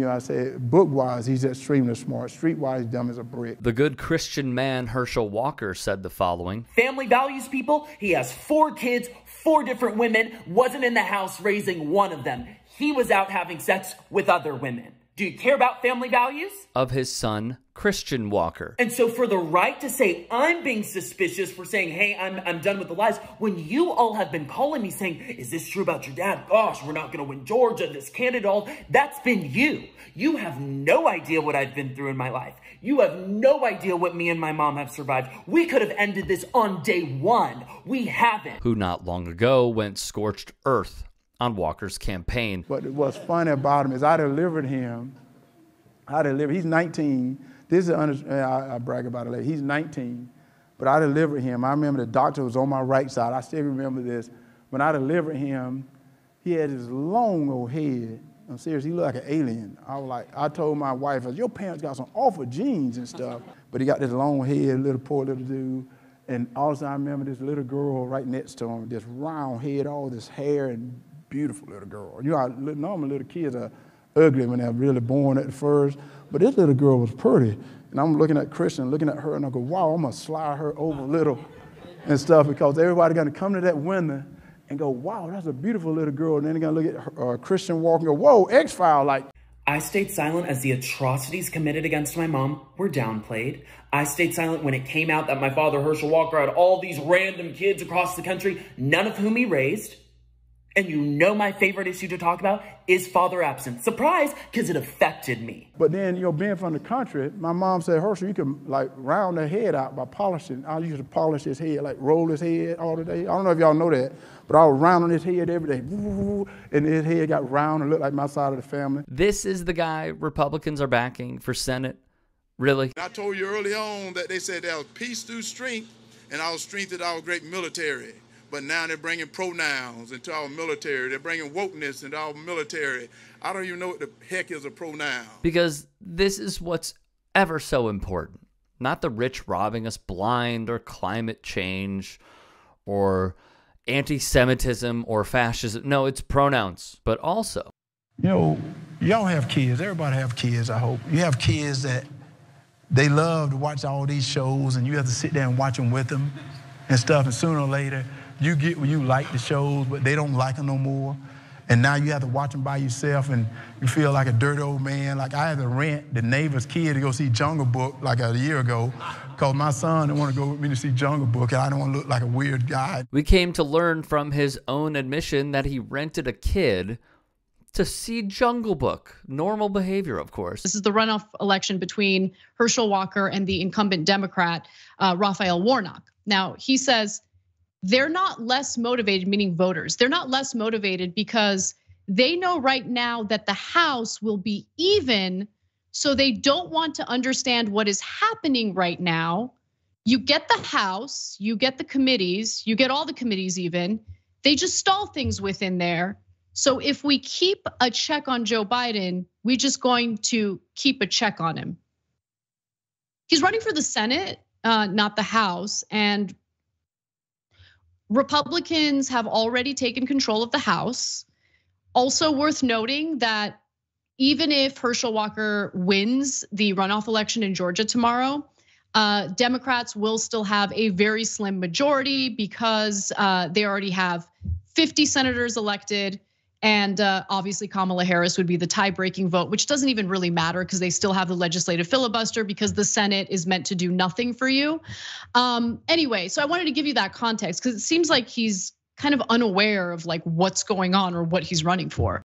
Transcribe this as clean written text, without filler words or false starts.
I say book-wise, he's extremely smart. Street-wise, dumb as a brick. The good Christian man Herschel Walker said the following. Family values people. He has 4 kids, 4 different women, wasn't in the house raising one of them. He was out having sex with other women. Do you care about family values? Of his son, Christian Walker. And so for the right to say I'm being suspicious for saying, hey, I'm done with the lies, when you all have been calling me saying, is this true about your dad? Gosh, we're not going to win Georgia, this candidate, all. That's been you. You have no idea what I've been through in my life. You have no idea what me and my mom have survived. We could have ended this on day 1. We haven't. Who not long ago went scorched earth on Walker's campaign. But what's funny about him is I delivered him. He's 19. This is, I brag about it later. He's 19, but I delivered him. I remember the doctor was on my right side. I still remember this. When I delivered him, he had this long old head. I'm serious, he looked like an alien. I told my wife, your parents got some awful genes and stuff. But he got this long head, poor little dude. And also I remember this little girl right next to him, this round head, all this hair, and beautiful little girl. You know, normally little kids are ugly when they're really born at first, but this little girl was pretty. And I'm looking at Christian, looking at her, and I go, wow, I'm gonna slide her over a little and stuff, because everybody gonna come to that window and go, wow, that's a beautiful little girl. And then they're gonna look at her, Christian Walker and go, whoa, X-File, like. I stayed silent as the atrocities committed against my mom were downplayed. I stayed silent when it came out that my father, Herschel Walker, had all these random kids across the country, none of whom he raised. And you know my favorite issue to talk about is father absence. Surprise, because it affected me. But then, being from the country, my mom said, Herschel, you can round their head out by polishing. I used to polish his head, roll his head all the day. I don't know if y'all know that, but I was rounding his head every day. And his head got round and looked like my side of the family. This is the guy Republicans are backing for Senate? Really? I told you early on that they said there was peace through strength, and our strength is our great military. But now they're bringing pronouns into our military. They're bringing wokeness into our military. I don't even know what the heck is a pronoun. Because this is what's ever so important. Not the rich robbing us blind, or climate change, or anti-Semitism, or fascism. No, it's pronouns. But also, y'all have kids. Everybody have kids, I hope. You have kids that they love to watch all these shows, and you have to sit there and watch them with them and stuff. And sooner or later, you get when you like the shows, but they don't like them no more. And now you have to watch them by yourself, and you feel like a dirty old man. Like I had to rent the neighbor's kid to go see Jungle Book like a year ago, because my son didn't want to go with me to see Jungle Book, and I didn't want to look like a weird guy. We came to learn from his own admission that he rented a kid to see Jungle Book. Normal behavior, of course. This is the runoff election between Herschel Walker and the incumbent Democrat, Raphael Warnock. Now, he says they're not less motivated, meaning voters. They're not less motivated because they know right now that the House will be even, so they don't want to understand what is happening right now. You get the House, you get the committees, you get all the committees even. They just stall things within there. So if we keep a check on Joe Biden, we're just going to keep a check on him. He's running for the Senate, not the House, and Republicans have already taken control of the House. Also worth noting that even if Herschel Walker wins the runoff election in Georgia tomorrow, Democrats will still have a very slim majority because they already have 50 senators elected. And obviously Kamala Harris would be the tie-breaking vote, which doesn't even really matter because they still have the legislative filibuster because the Senate is meant to do nothing for you. Anyway, so I wanted to give you that context because it seems like he's kind of unaware of what's going on or what he's running for.